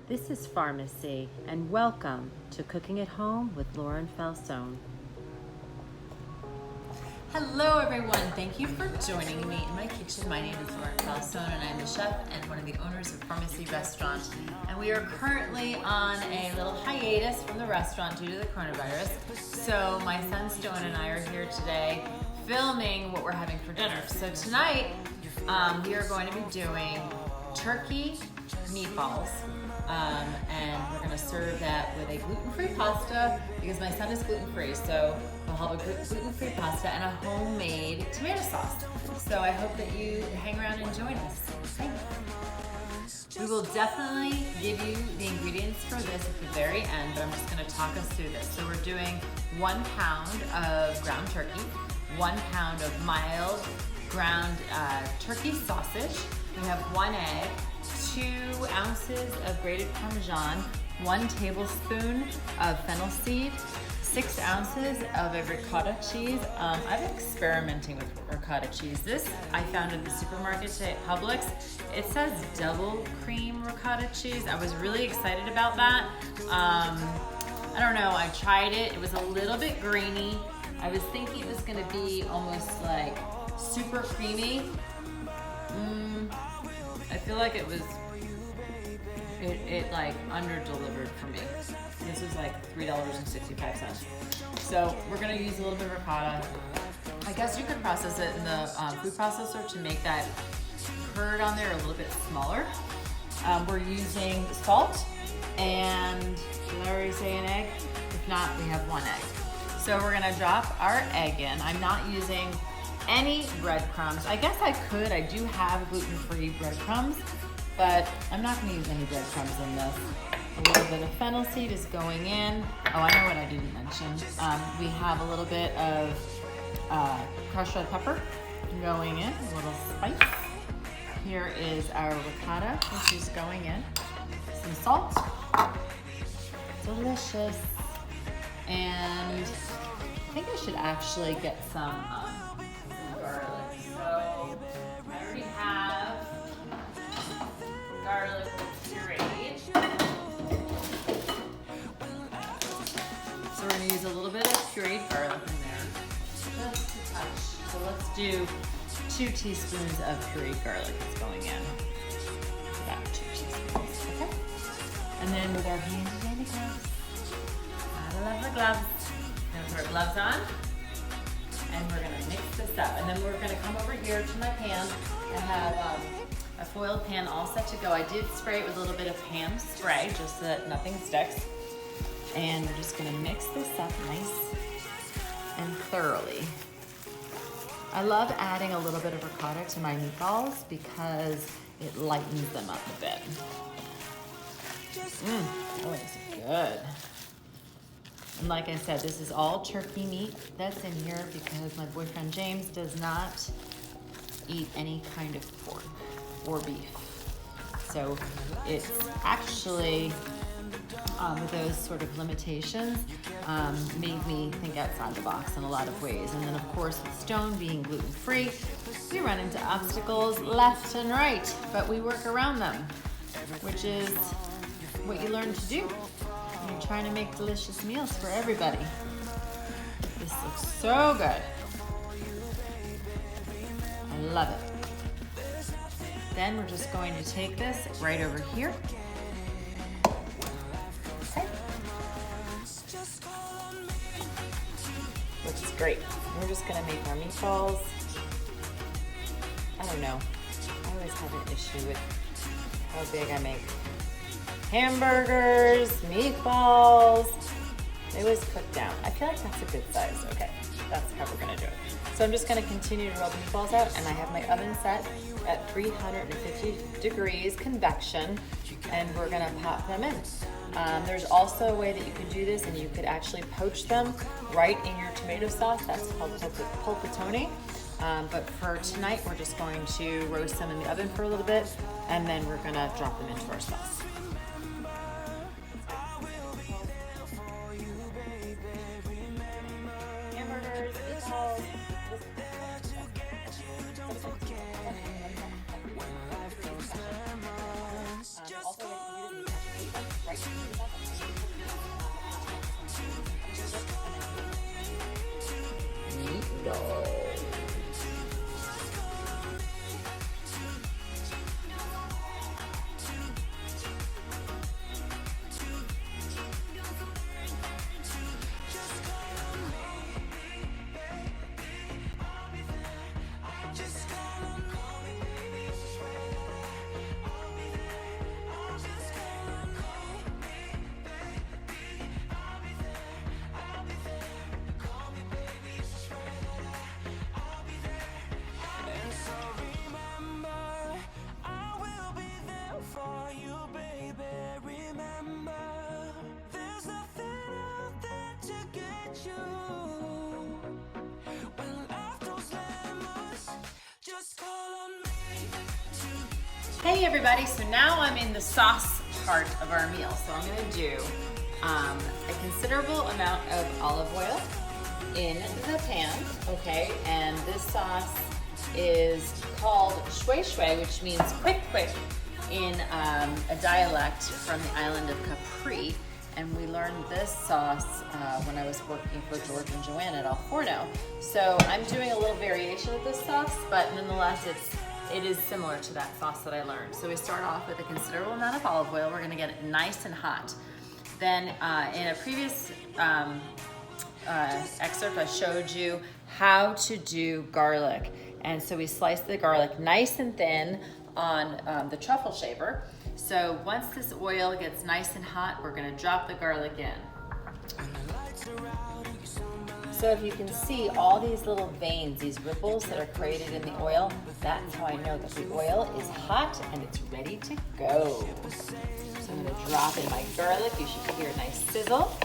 This is Pharmacy, and welcome to Cooking at Home with Loren Falsone. Hello everyone, thank you for joining me in my kitchen. My name is Loren Falsone and I'm the chef and one of the owners of Pharmacy Restaurant. And we are currently on a little hiatus from the restaurant due to the coronavirus. So my son Stone and I are here today filming what we're having for dinner. So tonight we are going to be doing turkey meatballs. And we're going to serve that with a gluten-free pasta because my son is gluten-free, so we'll have a gluten-free pasta and a homemade tomato sauce. So I hope that you hang around and join us. We will definitely give you the ingredients for this at the very end, but I'm just going to talk us through this. So we're doing 1 pound of ground turkey, 1 pound of mild ground turkey sausage. We have 1 egg, 2 ounces of grated Parmesan, 1 tablespoon of fennel seed, 6 ounces of a ricotta cheese. I've been experimenting with ricotta cheese. This I found at the supermarket today at Publix. It says double cream ricotta cheese. I was really excited about that. I don't know, I tried it. It was a little bit grainy. I was thinking it was gonna be almost like super creamy. I feel like it like under-delivered for me. This was like $3.65. So we're gonna use a little bit of ricotta. I guess you could process it in the food processor to make that curd on there a little bit smaller. We're using salt and, did I already say an egg? If not, we have 1 egg. So we're gonna drop our egg in. I'm not using any breadcrumbs. I guess I could. I do have gluten-free breadcrumbs, but I'm not going to use any breadcrumbs in this. A little bit of fennel seed is going in. Oh, I know what I didn't mention. We have a little bit of crushed red pepper going in, a little spice. Here is our ricotta, which is going in. Some salt. Delicious. And I think I should actually get some garlic. So I already have garlic pureed. So we're going to use a little bit of pureed garlic in there, just a touch. So let's do 2 teaspoons of pureed garlic that's going in. About 2 teaspoons, okay? And then with our handy gloves, I love the gloves. We're going to put our gloves on. And we're gonna mix this up. And then we're gonna come over here to my pan. I have a foiled pan all set to go. I did spray it with a little bit of ham spray just so that nothing sticks. And we're just gonna mix this up nice and thoroughly. I love adding a little bit of ricotta to my meatballs because it lightens them up a bit. Oh, it's good. And like I said, this is all turkey meat that's in here because my boyfriend James does not eat any kind of pork or beef. So it's actually, with those sort of limitations, made me think outside the box in a lot of ways. And then of course, with Stone being gluten-free, we run into obstacles left and right, but we work around them, which is what you learn to do. You're trying to make delicious meals for everybody. This looks so good. I love it. Then we're just going to take this right over here. Okay. Looks great. We're just gonna make our meatballs. I don't know. I always have an issue with how big I make hamburgers, meatballs. They always cook down. I feel like that's a good size. Okay, that's how we're gonna do it. So I'm just gonna continue to roll the meatballs out, and I have my oven set at 350 degrees convection, and we're gonna pop them in. There's also a way that you could do this, and you could actually poach them right in your tomato sauce. That's called pulpitone. But for tonight, we're just going to roast them in the oven for a little bit, and then we're gonna drop them into our sauce. Also, go. Hey everybody, so now I'm in the sauce part of our meal. So I'm gonna do a considerable amount of olive oil in the pan, okay? And this sauce is called shui shui, which means quick in a dialect from the island of Capri. And we learned this sauce when I was working for George and Joanne at Al Forno. So I'm doing a little variation of this sauce, but nonetheless it is similar to that sauce that I learned. So we start off with a considerable amount of olive oil. We're gonna get it nice and hot. Then in a previous excerpt, I showed you how to do garlic. And so we slice the garlic nice and thin on the truffle shaver. So once this oil gets nice and hot, we're gonna drop the garlic in. So if you can see all these little veins, these ripples that are created in the oil, that's how I know that the oil is hot and it's ready to go. So I'm gonna drop in my garlic. You should hear a nice sizzle.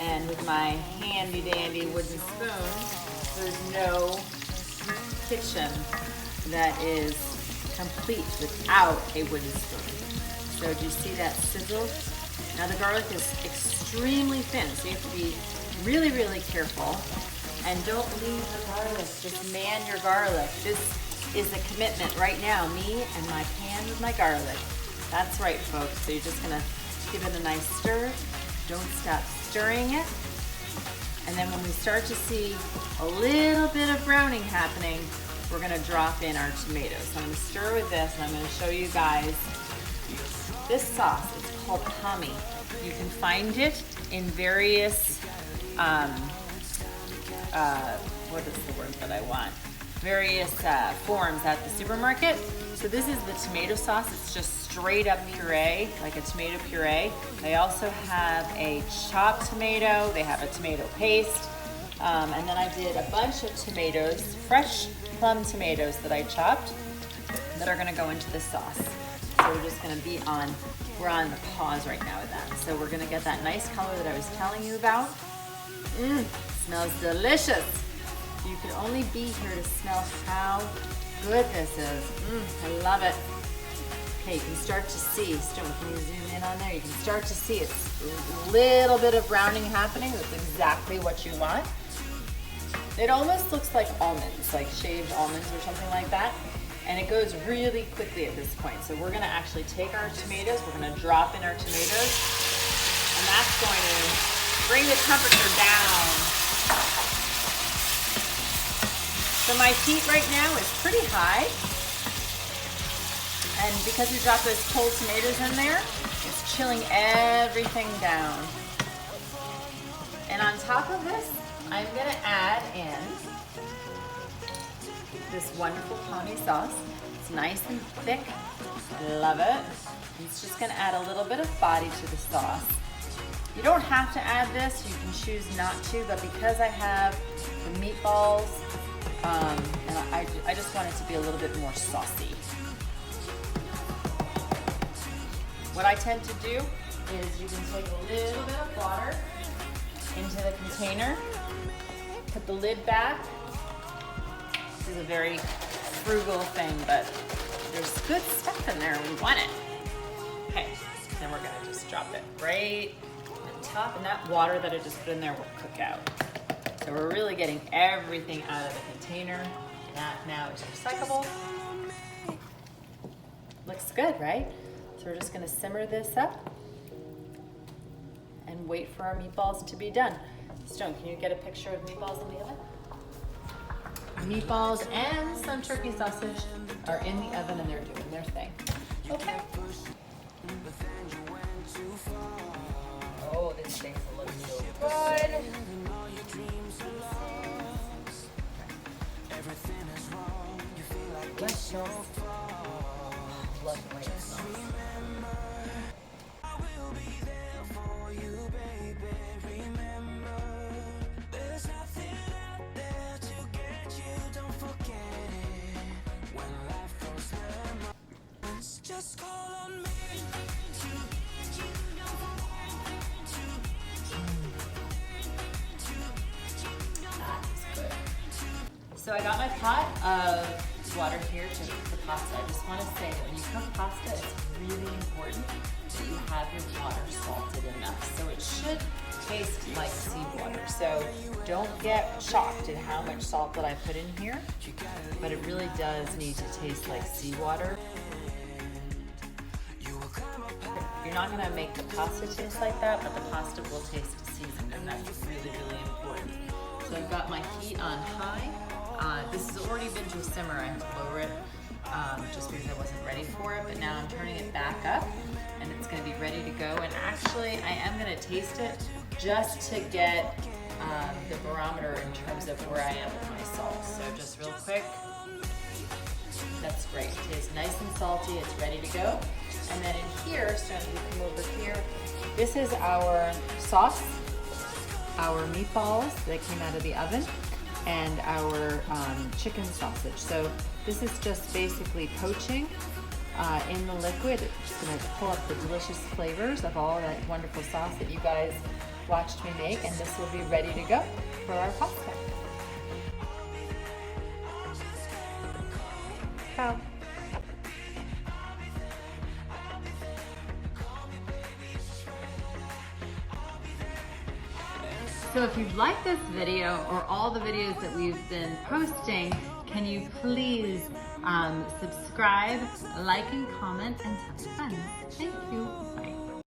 And with my handy dandy wooden spoon, there's no kitchen that is complete without a wooden spoon. So do you see that sizzle? Now the garlic is extremely thin, so you have to be really, really careful. And don't leave the garlic, just man your garlic. This is a commitment right now, me and my pan with my garlic. That's right, folks. So you're just gonna give it a nice stir. Don't stop stirring it. And then when we start to see a little bit of browning happening, we're gonna drop in our tomatoes. So I'm gonna stir with this and I'm gonna show you guys this sauce. It's called kami. You can find it in various, what is the word that I want? Various forms at the supermarket. So this is the tomato sauce. It's just straight up puree, like a tomato puree. They also have a chopped tomato. They have a tomato paste. And then I did a bunch of tomatoes, fresh plum tomatoes that I chopped that are gonna go into the sauce. So we're just gonna we're on the pause right now with that. So we're gonna get that nice color that I was telling you about. Smells delicious. You could only be here to smell how good this is. I love it. Okay, you can start to see, Stone, can you zoom in on there? You can start to see it's a little bit of browning happening. That's exactly what you want. It almost looks like almonds, like shaved almonds or something like that. And it goes really quickly at this point. So we're gonna actually take our tomatoes, we're gonna drop in our tomatoes, and that's going to bring the temperature down. So my heat right now is pretty high. And because we dropped those cold tomatoes in there, it's chilling everything down. And on top of this, I'm gonna add in this wonderful kami sauce. It's nice and thick, love it. It's just gonna add a little bit of body to the sauce. You don't have to add this, you can choose not to, but because I have the meatballs, and I just want it to be a little bit more saucy. What I tend to do is you can take a little bit of water into the container, put the lid back. This is a very frugal thing, but there's good stuff in there. We want it. Okay, then we're gonna just drop it right on top, and that water that I just put in there will cook out. So we're really getting everything out of the container. That now is recyclable. Looks good, right? So we're just gonna simmer this up and wait for our meatballs to be done. Stone, can you get a picture of meatballs in the oven? meatballs and some turkey sausage are in the oven and they're doing their thing. Okay. Oh, this thing's looking so good. Let's go. Love the way it smells. So I got my pot of water here to cook the pasta. I just want to say that when you cook pasta, it's really important that you have your water salted enough. So it should taste like seawater. So don't get shocked at how much salt that I put in here, but it really does need to taste like seawater. You're not going to make the pasta taste like that, but the pasta will taste seasoned, and that's really, really important. So I've got my heat on high. This has already been to a simmer. I had to lower it just because I wasn't ready for it, but now I'm turning it back up and it's going to be ready to go. And actually, I am going to taste it just to get the barometer in terms of where I am with my salt. So just real quick, that's great. It tastes nice and salty. It's ready to go. And then in here, so I'm going to come over here, this is our sauce, our meatballs that came out of the oven, and our chicken sausage. So this is just basically poaching in the liquid. It's going to pull up the delicious flavors of all that wonderful sauce that you guys watched me make, and this will be ready to go for our pasta. Ciao. So if you've liked this video or all the videos that we've been posting, can you please subscribe, like, and comment, and tell your friends. Thank you. Bye.